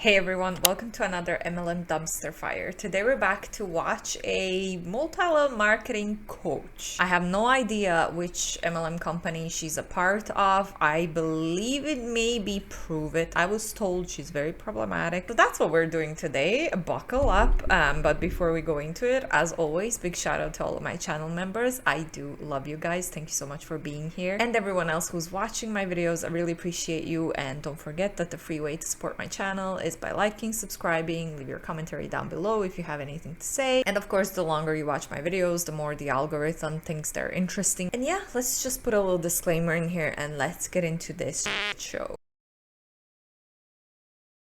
Hey everyone, welcome to another MLM dumpster fire. Today we're back to watch a multi-level marketing coach. I have no idea which MLM company she's a part of. I believe it may be Pruvit. I was told she's very problematic. So that's what we're doing today. Buckle up. But before we go into it, as always, big shout out to all of my channel members. I do love you guys. Thank you so much for being here. And everyone else who's watching my videos, I really appreciate you. And don't forget that the free way to support my channel is by liking, subscribing, leave your commentary down below if you have anything to say. And of course, the longer you watch my videos, the more the algorithm thinks they're interesting. And yeah, let's just put a little disclaimer in here and let's get into this show.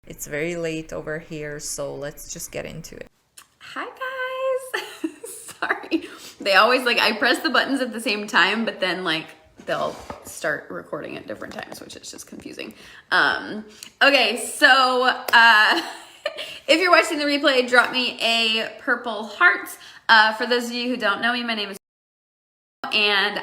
It's very late over here, so let's just get into it. Hi guys. Sorry. They always I press the buttons at the same time, but then they'll start recording at different times, which is just confusing. Okay, so if you're watching the replay, drop me a purple heart. For those of you who don't know me, my name is and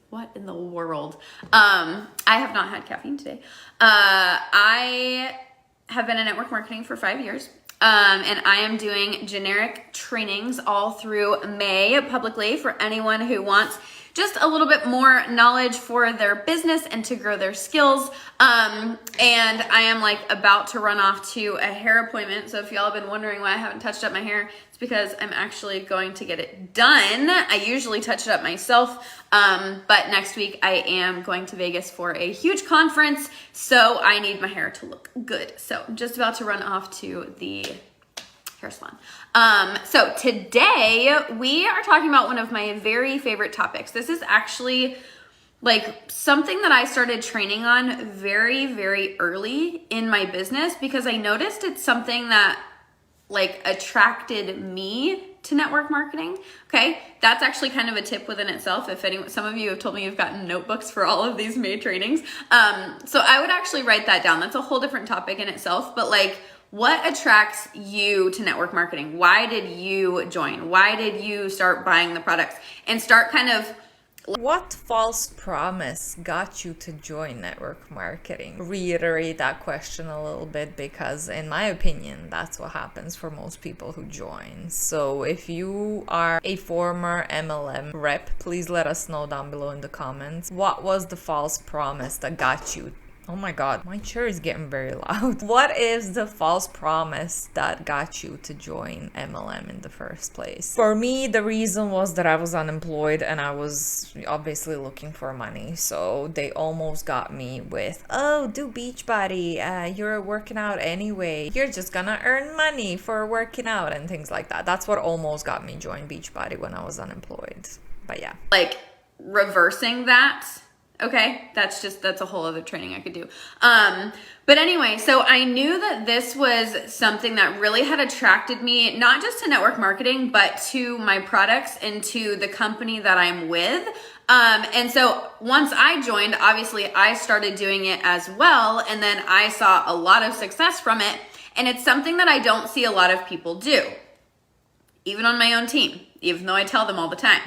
what in the world? I have not had caffeine today. I have been in network marketing for 5 years. And I am doing generic trainings all through May publicly for anyone who wants just a little bit more knowledge for their business and to grow their skills. And I am about to run off to a hair appointment. So if y'all have been wondering why I haven't touched up my hair, it's because I'm actually going to get it done. I usually touch it up myself. But next week I am going to Vegas for a huge conference. So I need my hair to look good. So I'm just about to run off to the hair salon. So today we are talking about one of my very favorite topics. This is actually something that I started training on very, very early in my business because I noticed it's something that attracted me to network marketing. Okay. That's actually kind of a tip within itself. Some of you have told me you've gotten notebooks for all of these May trainings. So I would actually write that down. That's a whole different topic in itself, but what attracts you to network marketing? Why did you join? Why did you start buying the products and start kind of... What false promise got you to join network marketing? Reiterate that question a little bit because in my opinion, that's what happens for most people who join. So if you are a former MLM rep, please let us know down below in the comments. What was the false promise that got you? Oh my god, my chair is getting very loud. What is the false promise that got you to join MLM in the first place? For me, the reason was that I was unemployed and I was obviously looking for money. So they almost got me with, oh, do Beachbody. You're working out anyway. You're just gonna earn money for working out and things like that. That's what almost got me join Beachbody when I was unemployed. But yeah. Reversing that. Okay, that's a whole other training I could do. But anyway, so I knew that this was something that really had attracted me, not just to network marketing, but to my products and to the company that I'm with. And so once I joined, obviously I started doing it as well. And then I saw a lot of success from it. And it's something that I don't see a lot of people do, even on my own team, even though I tell them all the time.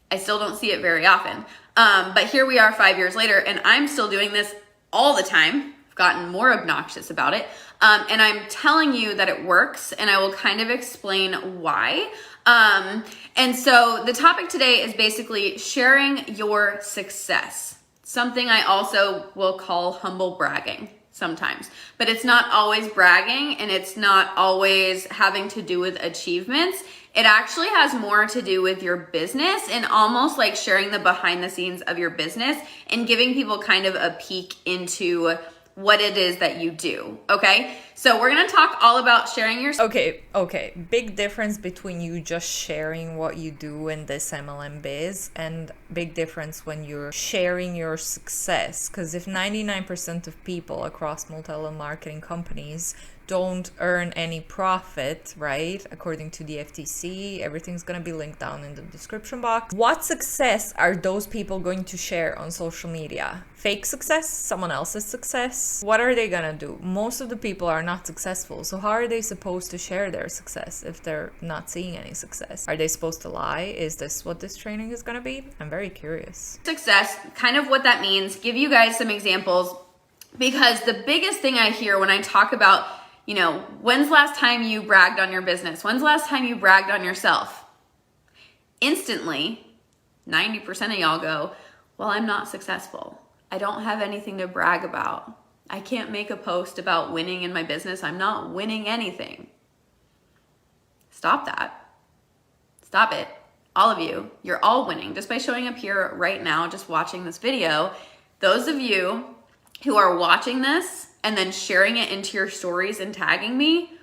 I still don't see it very often. But here we are 5 years later and I'm still doing this all the time. I've gotten more obnoxious about it. And I'm telling you that it works and I will kind of explain why. And so the topic today is basically sharing your success. Something I also will call humble bragging sometimes, but it's not always bragging and it's not always having to do with achievements. It actually has more to do with your business and almost like sharing the behind the scenes of your business and giving people kind of a peek into what it is that you do. Okay. So we're going to talk all about sharing your... Okay. Big difference between you just sharing what you do in this MLM biz and big difference when you're sharing your success. Because if 99% of people across multi-level marketing companies don't earn any profit, right? According to the FTC, everything's going to be linked down in the description box. What success are those people going to share on social media? Fake success? Someone else's success? What are they going to do? Most of the people are not successful. So how are they supposed to share their success if they're not seeing any success? Are they supposed to lie? Is this what this training is going to be? I'm very curious. Success, kind of what that means. Give you guys some examples. Because the biggest thing I hear when I talk about, you know, when's the last time you bragged on your business? When's the last time you bragged on yourself? Instantly, 90% of y'all go, well, I'm not successful. I don't have anything to brag about. I can't make a post about winning in my business. I'm not winning anything. Stop that. Stop it. All of you, you're all winning. Just by showing up here right now, just watching this video, those of you who are watching this and then sharing it into your stories and tagging me,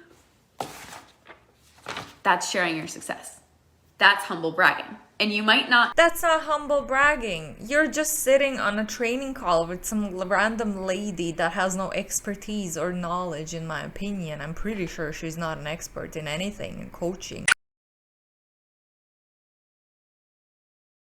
that's sharing your success. That's humble bragging. And you might not. That's not humble bragging. You're just sitting on a training call with some random lady that has no expertise or knowledge, in my opinion. I'm pretty sure she's not an expert in anything in coaching.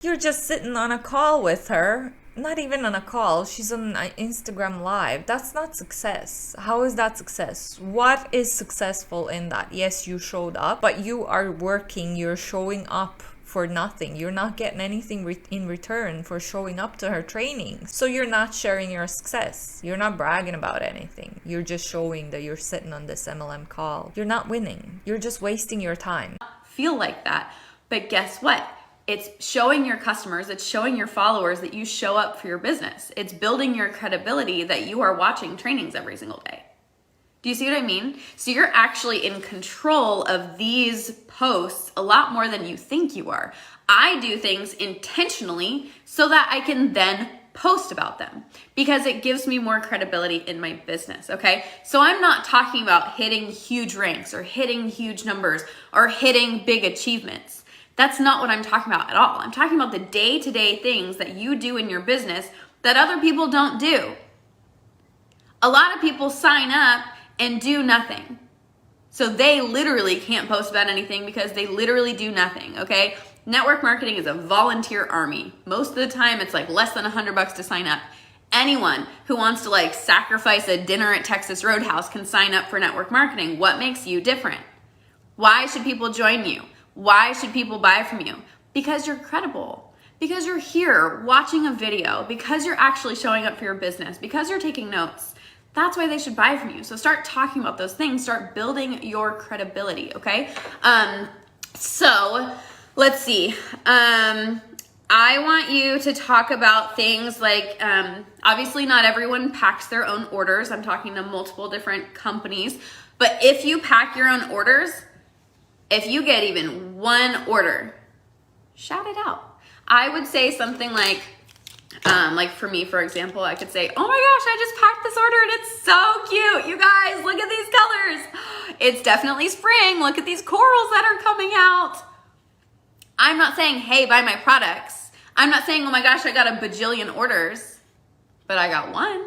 You're just sitting on a call with her. Not even on a call. She's on Instagram Live. That's not success. How is that success? What is successful in that? Yes, you showed up, but you are working. You're showing up for nothing. You're not getting anything in return for showing up to her training. So you're not sharing your success. You're not bragging about anything. You're just showing that you're sitting on this MLM call. You're not winning. You're just wasting your time. Feel like that. But guess what? It's showing your customers, it's showing your followers that you show up for your business. It's building your credibility that you are watching trainings every single day. Do you see what I mean? So you're actually in control of these posts a lot more than you think you are. I do things intentionally so that I can then post about them because it gives me more credibility in my business, okay? So I'm not talking about hitting huge ranks or hitting huge numbers or hitting big achievements. That's not what I'm talking about at all. I'm talking about the day-to-day things that you do in your business that other people don't do. A lot of people sign up and do nothing. So they literally can't post about anything because they literally do nothing, okay? Network marketing is a volunteer army. Most of the time it's like less than $100 to sign up. Anyone who wants to like sacrifice a dinner at Texas Roadhouse can sign up for network marketing. What makes you different? Why should people join you? Why should people buy from you? Because you're credible. Because you're here watching a video. Because you're actually showing up for your business. Because you're taking notes. That's why they should buy from you. So start talking about those things. Start building your credibility, okay? So let's see. I want you to talk about things like, obviously not everyone packs their own orders. I'm talking to multiple different companies. But if you pack your own orders, if you get even one order, shout it out. I would say something like for me, for example, I could say, oh my gosh, I just packed this order and it's so cute. You guys, look at these colors. It's definitely spring. Look at these corals that are coming out. I'm not saying, hey, buy my products. I'm not saying, oh my gosh, I got a bajillion orders, but I got one.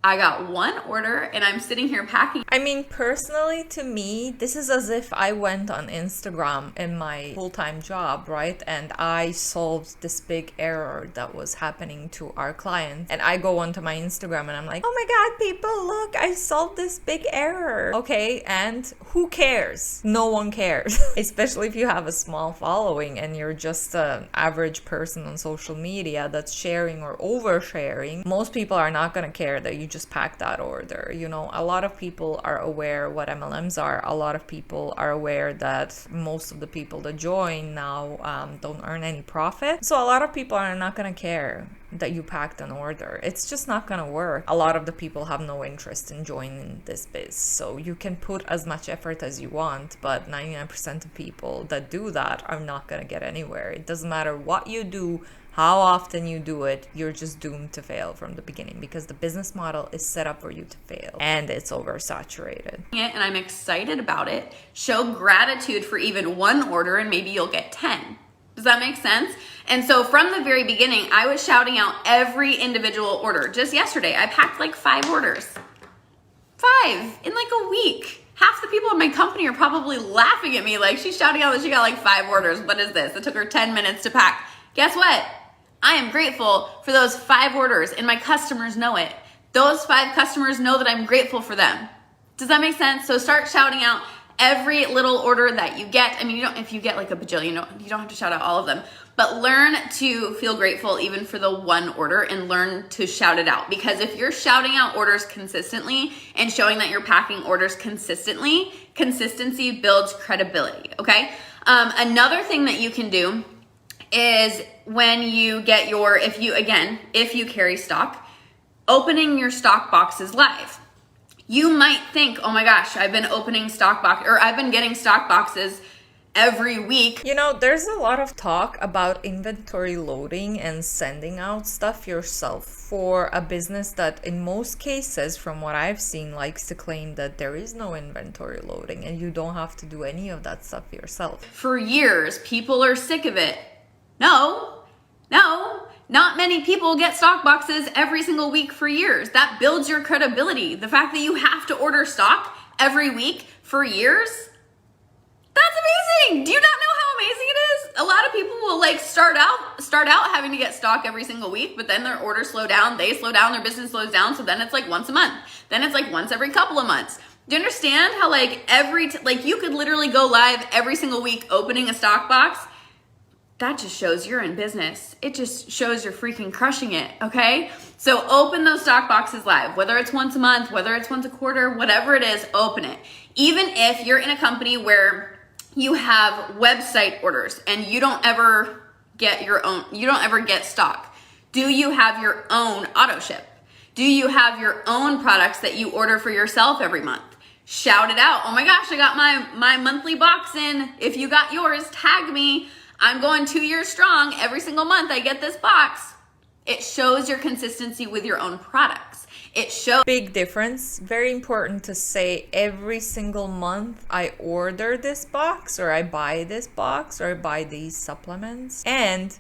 I got one order and I'm sitting here packing. I mean, personally, to me, this is as if I went on Instagram in my full-time job, right? And I solved this big error that was happening to our client. And I go onto my Instagram and I'm like, oh my God, people, look, I solved this big error. Okay, and who cares? No one cares. Especially if you have a small following and you're just an average person on social media that's sharing or oversharing. Most people are not gonna care that you just pack that order. You know, a lot of people are aware what MLMs are. A lot of people are aware that most of the people that join now don't earn any profit. So a lot of people are not going to care that you packed an order. It's just not going to work. A lot of the people have no interest in joining this biz. So you can put as much effort as you want, but 99% of people that do that are not going to get anywhere. It doesn't matter what you do, how often you do it, you're just doomed to fail from the beginning because the business model is set up for you to fail and it's oversaturated. And I'm excited about it. Show gratitude for even one order and maybe you'll get 10. Does that make sense? And so from the very beginning, I was shouting out every individual order. Just yesterday, I packed like 5 orders. 5 in like a week. Half the people in my company are probably laughing at me like she's shouting out that she got like 5 orders. What is this? It took her 10 minutes to pack. Guess what? I am grateful for those 5 orders and my customers know it. Those 5 customers know that I'm grateful for them. Does that make sense? So start shouting out every little order that you get. I mean, if you get like a bajillion, you don't have to shout out all of them, but learn to feel grateful even for the one order and learn to shout it out. Because if you're shouting out orders consistently and showing that you're packing orders consistently, consistency builds credibility, okay? Another thing that you can do is when you get your, if you carry stock, opening your stock boxes live. You might think, oh my gosh, I've been opening stock box, or I've been getting stock boxes every week. You know, there's a lot of talk about inventory loading and sending out stuff yourself for a business that in most cases, from what I've seen, likes to claim that there is no inventory loading and you don't have to do any of that stuff yourself. For years, people are sick of it. No, not many people get stock boxes every single week for years. That builds your credibility. The fact that you have to order stock every week for years, that's amazing. Do you not know how amazing it is? A lot of people will like start out having to get stock every single week, but then their orders slow down, they slow down, their business slows down, so then it's like once a month. Then it's like once every couple of months. Do you understand how like you could literally go live every single week opening a stock box? That just shows you're in business. It just shows you're freaking crushing it, okay? So open those stock boxes live, whether it's once a month, whether it's once a quarter, whatever it is, open it. Even if you're in a company where you have website orders and you don't ever get stock. Do you have your own auto ship? Do you have your own products that you order for yourself every month? Shout it out. Oh my gosh, I got my monthly box in. If you got yours, tag me. I'm going 2 years strong. Every single month I get this box. It shows your consistency with your own products. It shows. Big difference. Very important to say every single month I order this box, or I buy this box, or I buy these supplements. And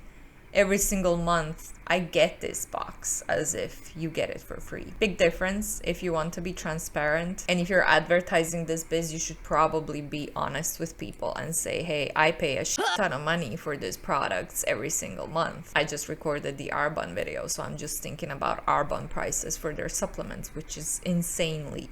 every single month I get this box, as if you get it for free. Big difference. If you want to be transparent and if you're advertising this biz, you should probably be honest with people and say, hey, I pay a shit ton of money for these products every single month. I just recorded the Arbonne video, so I'm just thinking about Arbonne prices for their supplements, which is insanely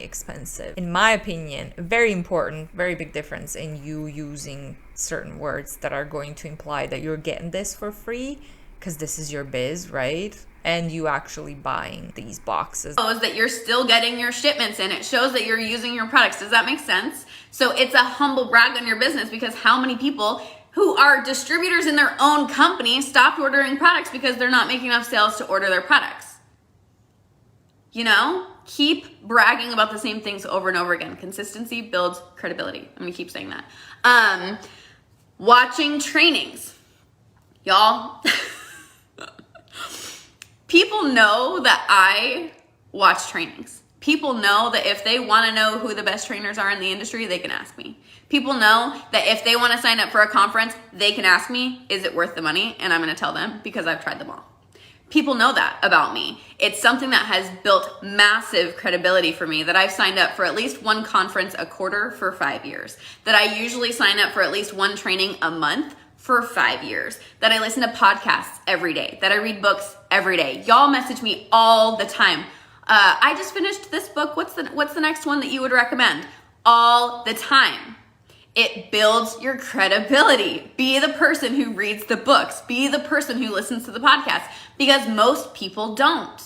expensive. In my opinion, very important, very big difference in you using certain words that are going to imply that you're getting this for free because this is your biz, right? And you actually buying these boxes. It shows that you're still getting your shipments in. It shows that you're using your products. Does that make sense? So it's a humble brag on your business, because how many people who are distributors in their own company stopped ordering products because they're not making enough sales to order their products? You know, keep bragging about the same things over and over again. Consistency builds credibility. I'm gonna keep saying that. Watching trainings. Y'all, people know that I watch trainings. People know that if they want to know who the best trainers are in the industry, they can ask me. People know that if they want to sign up for a conference, they can ask me, is it worth the money? And I'm going to tell them, because I've tried them all. People know that about me. It's something that has built massive credibility for me, that I've signed up for at least one conference a quarter for 5 years, that I usually sign up for at least one training a month for 5 years, that I listen to podcasts every day, that I read books every day. Y'all message me all the time. I just finished this book. What's the next one that you would recommend? All the time. It builds your credibility. Be the person who reads the books. Be the person who listens to the podcast, because most people don't.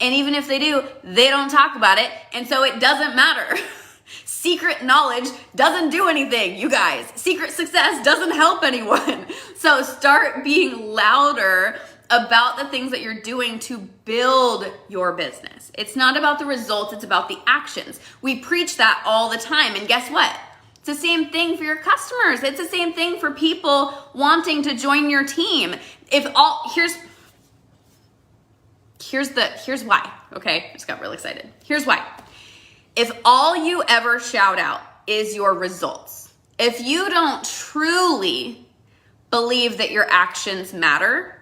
And even if they do, they don't talk about it. And so it doesn't matter. Secret knowledge doesn't do anything, you guys. Secret success doesn't help anyone. So start being louder about the things that you're doing to build your business. It's not about the results, it's about the actions. We preach that all the time, and guess what? It's the same thing for your customers. It's the same thing for people wanting to join your team. Here's why, okay? I just got really excited. Here's why. If all you ever shout out is your results, if you don't truly believe that your actions matter,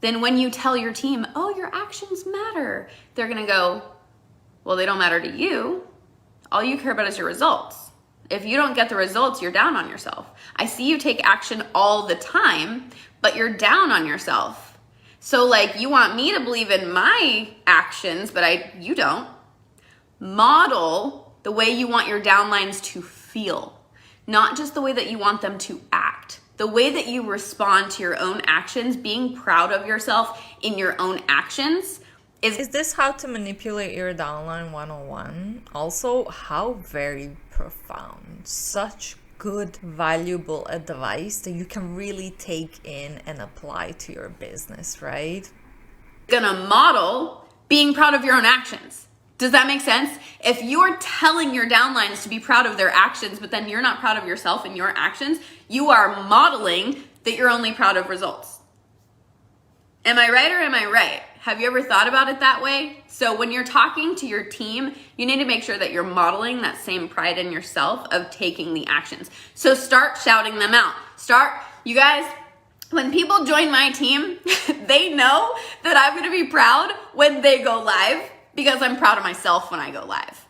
then when you tell your team, oh, your actions matter, they're gonna go, well, they don't matter to you. All you care about is your results. If you don't get the results, you're down on yourself. I see you take action all the time, but you're down on yourself. So like, you want me to believe in my actions, but you don't. Model the way you want your downlines to feel, not just the way that you want them to act. the way that you respond to your own actions, being proud of yourself in your own actions Is this how to manipulate your downline 101? Also, how very profound. Such good, valuable advice that you can really take in and apply to your business, right? Gonna model being proud of your own actions. Does that make sense? If you're telling your downlines to be proud of their actions, but then you're not proud of yourself and your actions, you are modeling that you're only proud of results. Am I right or am I right? Have you ever thought about it that way? So when you're talking to your team, you need to make sure that you're modeling that same pride in yourself of taking the actions. So start shouting them out. You guys, when people join my team, they know that I'm gonna be proud when they go live because I'm proud of myself when I go live.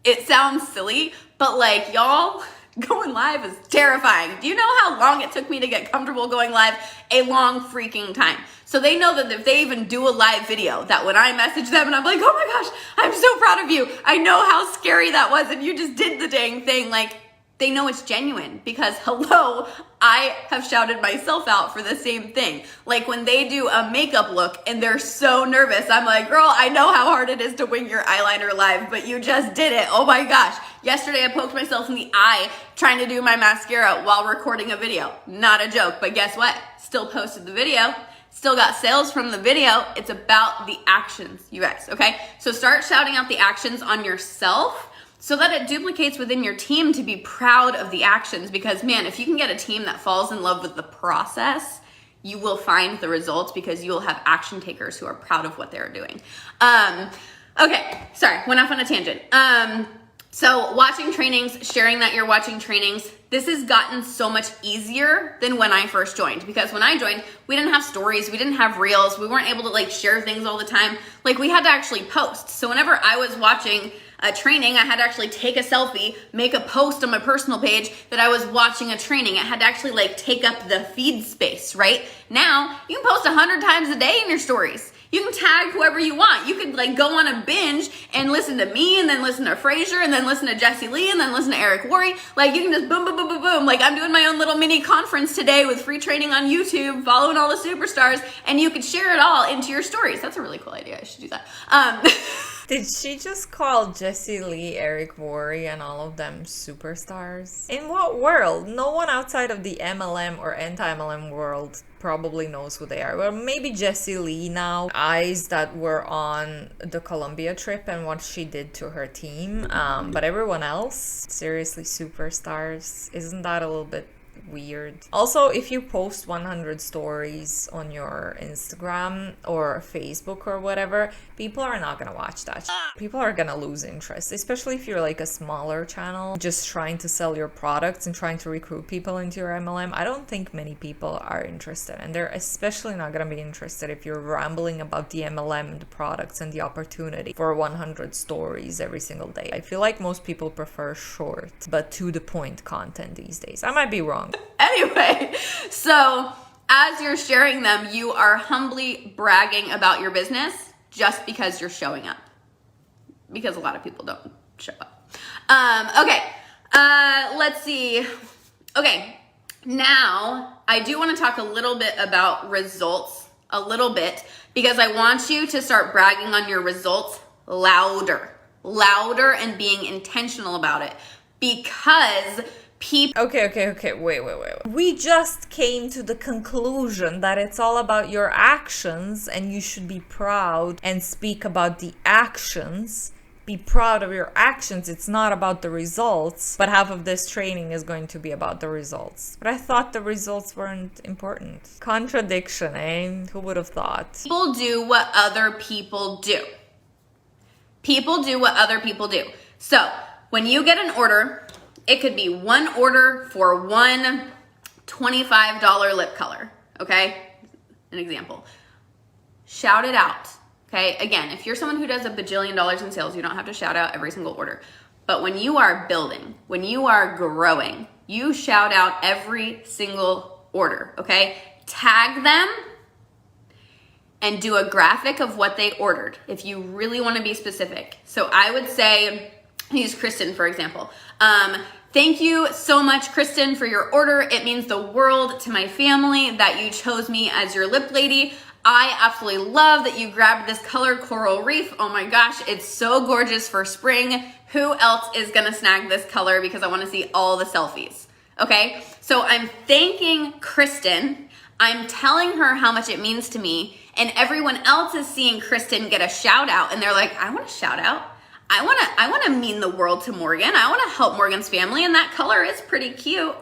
It sounds silly, but like y'all, going live is terrifying. Do you know how long it took me to get comfortable going live? A long freaking time. So they know that if they even do a live video, that when I message them and I'm like, oh my gosh, I'm so proud of you. I know how scary that was and you just did the dang thing. Like, they know it's genuine because hello, I have shouted myself out for the same thing. Like when they do a makeup look and they're so nervous, I'm like, girl, I know how hard it is to wing your eyeliner live, but you just did it. Oh my gosh. Yesterday I poked myself in the eye trying to do my mascara while recording a video. Not a joke, but guess what? Still posted the video. Still got sales from the video. It's about the actions, you guys, okay? So start shouting out the actions on yourself so that it duplicates within your team to be proud of the actions. Because man, if you can get a team that falls in love with the process, you will find the results because you will have action takers who are proud of what they're doing. Okay, sorry, went off on a tangent. So watching trainings, sharing that you're watching trainings, this has gotten so much easier than when I first joined. Because when I joined, we didn't have stories, we didn't have reels, we weren't able to like share things all the time. Like we had to actually post. So whenever I was watching a training, I had to actually take a selfie, make a post on my personal page that I was watching a training. It had to actually like take up the feed space, right? Now you can post 100 times a day in your stories. You can tag whoever you want. You could like go on a binge and listen to me and then listen to Fraser and then listen to Jesse Lee and then listen to Eric Worre. Like you can just boom, boom, boom, boom, boom. Like I'm doing my own little mini conference today with free training on YouTube, following all the superstars, and you could share it all into your stories. That's a really cool idea. I should do that. Did she just call Jesse Lee, Eric Worre, and all of them superstars? In what world? No one outside of the MLM or anti-MLM world probably knows who they are. Well, maybe Jesse Lee now, eyes that were on the Colombia trip and what she did to her team. But everyone else, seriously, superstars. Isn't that a little bit weird? Also, if you post 100 stories on your Instagram or Facebook or whatever, people are not gonna watch that. People are gonna lose interest, especially if you're like a smaller channel just trying to sell your products and trying to recruit people into your MLM. I don't think many people are interested, and they're especially not gonna be interested if you're rambling about the MLM, the products, and the opportunity for 100 stories every single day. I feel like most people prefer short but to the point content these days. I might be wrong. Anyway, so as you're sharing them, you are humbly bragging about your business just because you're showing up. Because a lot of people don't show up. Let's see. Okay, now I do want to talk a little bit about results, a little bit, because I want you to start bragging on your results louder and being intentional about it, because Okay, wait. We just came to the conclusion that it's all about your actions and you should be proud and speak about the actions. Be proud of your actions. It's not about the results, but half of this training is going to be about the results. But I thought the results weren't important. Contradiction, eh? Who would have thought? People do what other people do. People do what other people do. So when you get an order, it could be one order for one $25 lip color, okay? An example. Shout it out, okay? Again, if you're someone who does $1 bajillion in sales, you don't have to shout out every single order. But when you are building, when you are growing, you shout out every single order, okay? Tag them and do a graphic of what they ordered if you really want to be specific. So I would say, use Kristen, for example. thank you so much, Kristen, for your order. It means the world to my family that you chose me as your lip lady. I absolutely love that you grabbed this color, Coral Reef. Oh my gosh, it's so gorgeous for spring. Who else is gonna snag this color because I wanna see all the selfies, okay? So I'm thanking Kristen. I'm telling her how much it means to me, and everyone else is seeing Kristen get a shout out, and they're like, I want a shout out. I want to mean the world to Morgan. I want to help Morgan's family, and that color is pretty cute.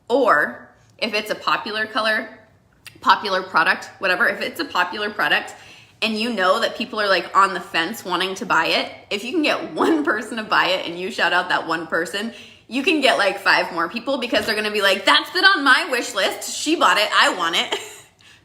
Or if it's a popular color, popular product, whatever, if it's a popular product and you know that people are like on the fence wanting to buy it, if you can get one person to buy it and you shout out that one person, you can get like 5 more people because they're going to be like, that's been on my wish list. She bought it. I want it.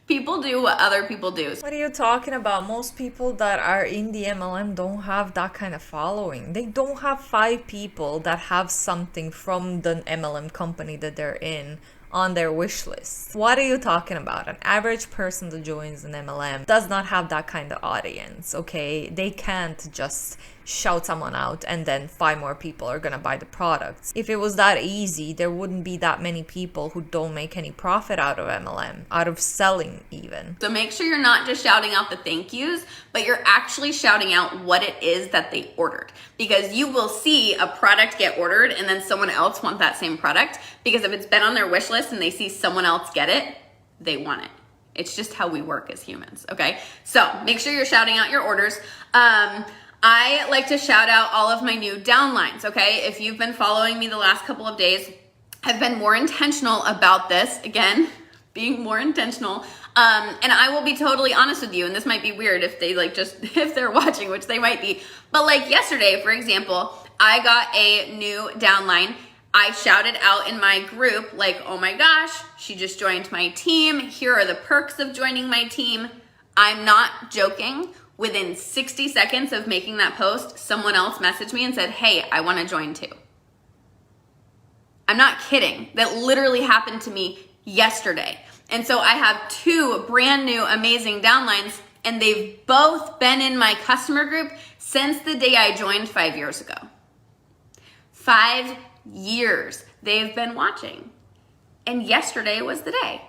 People do what other people do. What are you talking about? Most people that are in the MLM don't have that kind of following. They don't have 5 people that have something from the MLM company that they're in on their wish list. What are you talking about? An average person that joins an MLM does not have that kind of audience, okay? They can't just shout someone out and then 5 more people are gonna buy the products. If it was that easy, there wouldn't be that many people who don't make any profit out of MLM, out of selling even. So make sure you're not just shouting out the thank yous, but you're actually shouting out what it is that they ordered. Because you will see a product get ordered and then someone else want that same product, because if it's been on their wish list and they see someone else get it, they want it. It's just how we work as humans, okay? So make sure you're shouting out your orders. I like to shout out all of my new downlines, okay? If you've been following me the last couple of days, I've been more intentional about this. Again, being more intentional. And I will be totally honest with you, and this might be weird if they if they're watching, which they might be. But like yesterday, for example, I got a new downline. I shouted out in my group, like, oh my gosh, she just joined my team. Here are the perks of joining my team. I'm not joking. Within 60 seconds of making that post, someone else messaged me and said, hey, I want to join too. I'm not kidding. That literally happened to me yesterday. And so I have 2 brand new amazing downlines, and they've both been in my customer group since the day I joined 5 years ago. 5 years they've been watching. And yesterday was the day.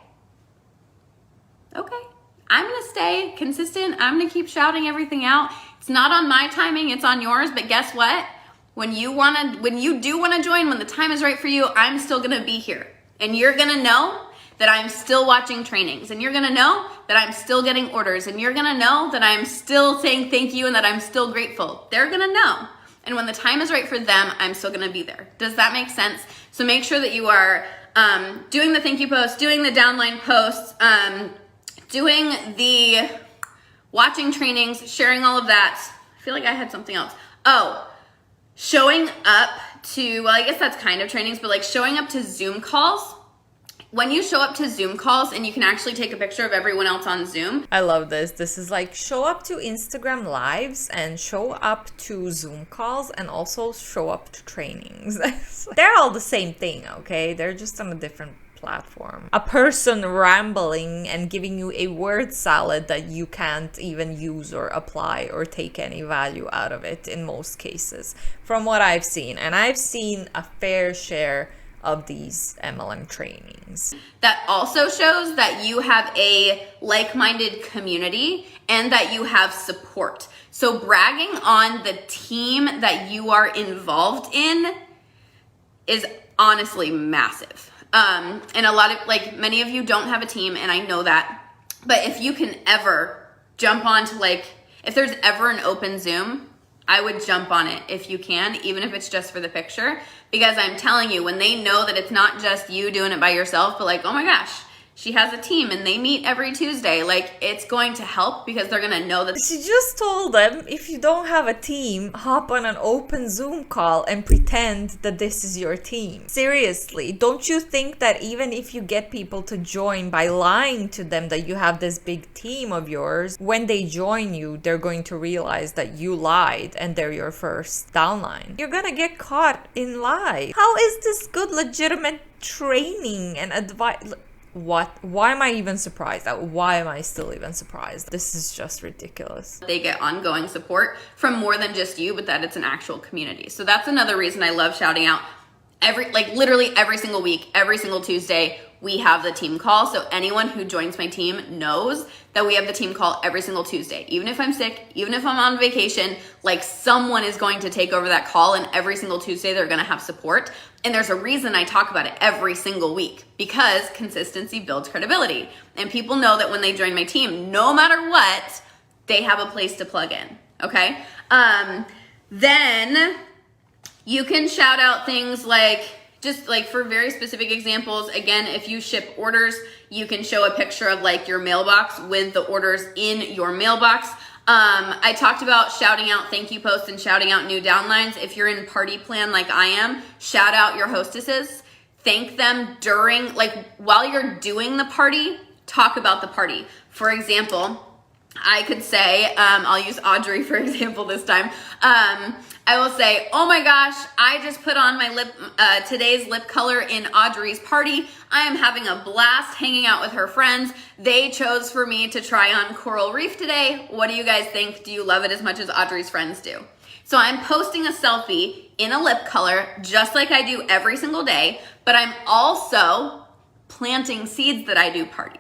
Okay. I'm going to stay consistent. I'm going to keep shouting everything out. It's not on my timing, it's on yours. But guess what? When you do want to join, when the time is right for you, I'm still going to be here. And you're going to know that I'm still watching trainings. And you're going to know that I'm still getting orders. And you're going to know that I'm still saying thank you and that I'm still grateful. They're going to know. And when the time is right for them, I'm still going to be there. Does that make sense? So make sure that you are doing the thank you posts, doing the downline posts, doing the watching trainings, sharing all of that. I feel like I had something else. Oh, showing up to, well, I guess that's kind of trainings, but like showing up to Zoom calls. When you show up to Zoom calls and you can actually take a picture of everyone else on Zoom. I love this. This is like show up to Instagram lives and show up to Zoom calls and also show up to trainings. They're all the same thing, okay? They're just on a different platform. A person rambling and giving you a word salad that you can't even use or apply or take any value out of it in most cases, from what I've seen. And I've seen a fair share of these MLM trainings. That also shows that you have a like-minded community and that you have support. So bragging on the team that you are involved in is honestly massive. And a lot of, like, many of you don't have a team, and I know that. But if you can ever jump onto, like, if there's ever an open Zoom, I would jump on it if you can, even if it's just for the picture. Because I'm telling you, when they know that it's not just you doing it by yourself, but like, oh my gosh, she has a team and they meet every Tuesday, like, it's going to help because they're going to know that. She just told them, if you don't have a team, hop on an open Zoom call and pretend that this is your team. Seriously, don't you think that even if you get people to join by lying to them that you have this big team of yours, when they join you, they're going to realize that you lied and they're your first downline. You're gonna get caught in lie. How is this good, legitimate training and advice? What? Why am I even surprised? Why am I still even surprised? This is just ridiculous. They get ongoing support from more than just you, but that it's an actual community. So that's another reason I love shouting out literally every single week, every single Tuesday, we have the team call. So anyone who joins my team knows that we have the team call every single Tuesday. Even if I'm sick, even if I'm on vacation, like someone is going to take over that call, and every single Tuesday they're gonna have support. And there's a reason I talk about it every single week, because consistency builds credibility. And people know that when they join my team, no matter what, they have a place to plug in, okay? Then you can shout out things like, just like for very specific examples, again, if you ship orders, you can show a picture of like your mailbox with the orders in your mailbox. I talked about shouting out thank you posts and shouting out new downlines. If you're in party plan like I am, shout out your hostesses. Thank them during, like while you're doing the party, talk about the party. For example, I could say, I'll use Audrey for example this time. I will say, oh my gosh, I just put on my today's lip color in Audrey's party. I am having a blast hanging out with her friends. They chose for me to try on Coral Reef today. What do you guys think? Do you love it as much as Audrey's friends do? So I'm posting a selfie in a lip color just like I do every single day, but I'm also planting seeds that I do parties.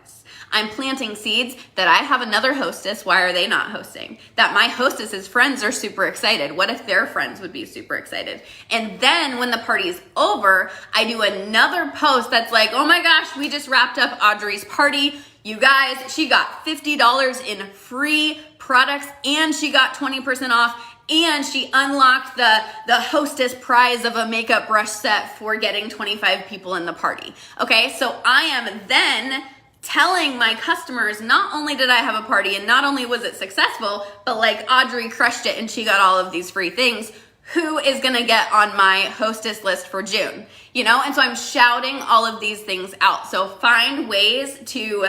I'm planting seeds that I have another hostess. Why are they not hosting? That my hostess's friends are super excited. What if their friends would be super excited? And then when the party's over, I do another post that's like, oh my gosh, we just wrapped up Audrey's party. You guys, she got $50 in free products and she got 20% off. And she unlocked the hostess prize of a makeup brush set for getting 25 people in the party. Okay, so I am then telling my customers, not only did I have a party and not only was it successful, but like Audrey crushed it and she got all of these free things. Who is gonna get on my hostess list for June? You know, and so I'm shouting all of these things out. So find ways to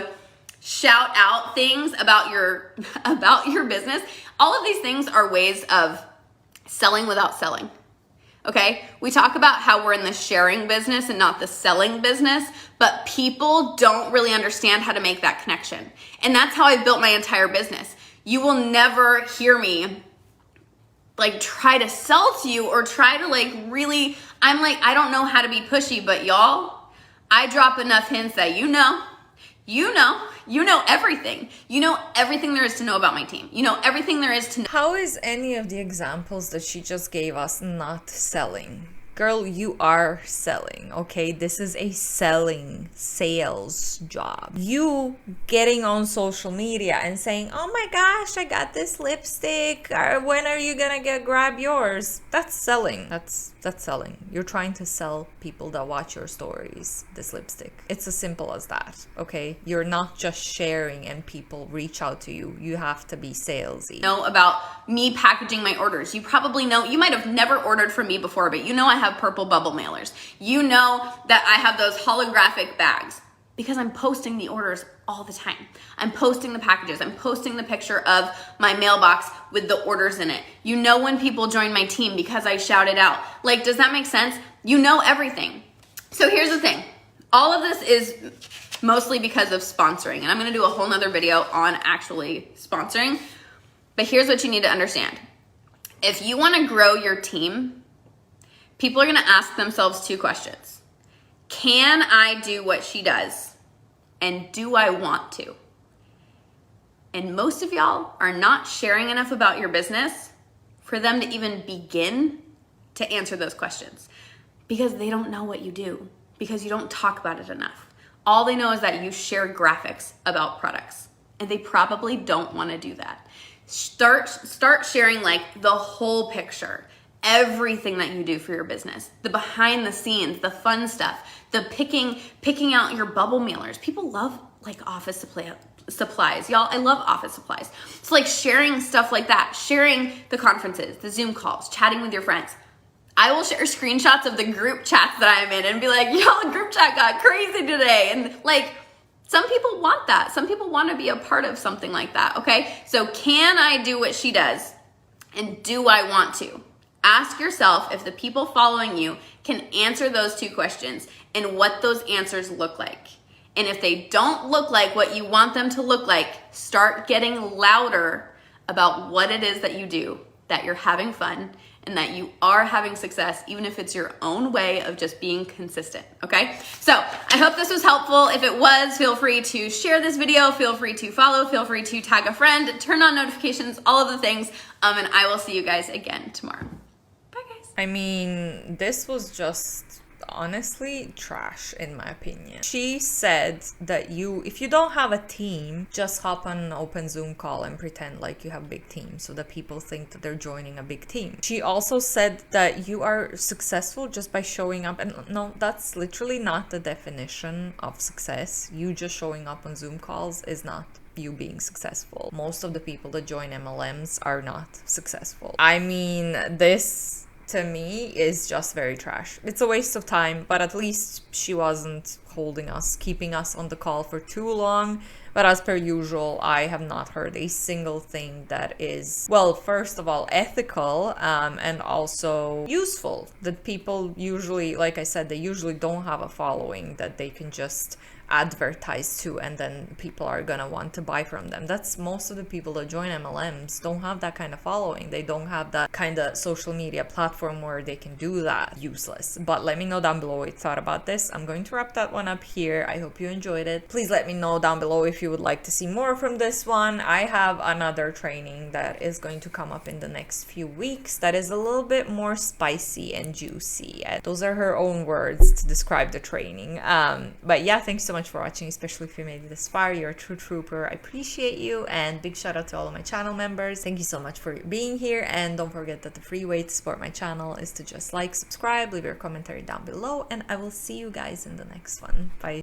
shout out things about your business. All of these things are ways of selling without selling. Okay, we talk about how we're in the sharing business and not the selling business, but people don't really understand how to make that connection. And that's how I built my entire business. You will never hear me like try to sell to you or try to like really, I'm like, I don't know how to be pushy, but y'all, I drop enough hints that you know everything. You know everything there is to know about my team. You know everything there is to know. How is any of the examples that she just gave us not selling? Girl, you are selling, okay? This is a sales job. You getting on social media and saying, oh my gosh, I got this lipstick. When are you gonna grab yours? That's selling. That's selling. You're trying to sell people that watch your stories this lipstick. It's as simple as that, okay? You're not just sharing and people reach out to you. You have to be salesy. Know about me packaging my orders. You probably know, you might have never ordered from me before, but you know I have purple bubble mailers. You know that I have those holographic bags because I'm posting the orders all the time. I'm posting the packages. I'm posting the picture of my mailbox with the orders in it. You know when people join my team because I shout it out. Like, does that make sense? You know everything. So here's the thing. All of this is mostly because of sponsoring, and I'm gonna do a whole nother video on actually sponsoring. But here's what you need to understand. If you wanna grow your team, people are gonna ask themselves two questions. Can I do what she does? And do I want to? And most of y'all are not sharing enough about your business for them to even begin to answer those questions because they don't know what you do, because you don't talk about it enough. All they know is that you share graphics about products, and they probably don't want to do that. Start sharing like the whole picture, everything that you do for your business, the behind the scenes, the fun stuff, the picking out your bubble mailers. People love like office supplies. Y'all, I love office supplies. So like sharing stuff like that, sharing the conferences, the Zoom calls, chatting with your friends. I will share screenshots of the group chats that I'm in and be like, y'all, the group chat got crazy today. And like, some people want that. Some people want to be a part of something like that, okay? So can I do what she does? And do I want to? Ask yourself if the people following you can answer those two questions and what those answers look like. And if they don't look like what you want them to look like, start getting louder about what it is that you do that you're having fun and that you are having success, even if it's your own way of just being consistent, okay? So I hope this was helpful. If it was, feel free to share this video, feel free to follow, feel free to tag a friend, turn on notifications, all of the things, and I will see you guys again tomorrow. Bye, guys. I mean, this was just honestly trash in my opinion. She said that if you don't have a team, just hop on an open Zoom call and pretend like you have a big team so that people think that they're joining a big team. She also said that you are successful just by showing up, and no, that's literally not the definition of success. You just showing up on Zoom calls is not you being successful. Most of the people that join MLMs are not successful. I mean, this to me is just very trash. It's a waste of time, but at least she wasn't keeping us on the call for too long. But as per usual, I have not heard a single thing that is, well, first of all, ethical, and also useful. That people usually, like I said, they usually don't have a following that they can just advertise to, and then people are gonna want to buy from them. That's most of the people that join MLMs don't have that kind of following. They don't have that kind of social media platform where they can do that. Useless. But let me know down below what you thought about this. I'm going to wrap that one up here. I hope you enjoyed it. Please let me know down below if you would like to see more from this one. I have another training that is going to come up in the next few weeks that is a little bit more spicy and juicy. And those are her own words to describe the training. But yeah, thanks so much for watching, especially if you made it this far. You're a true trooper. I appreciate you, and big shout out to all of my channel members. Thank you so much for being here, and don't forget that the free way to support my channel is to just like, subscribe, leave your commentary down below, and I will see you guys in the next one. Bye.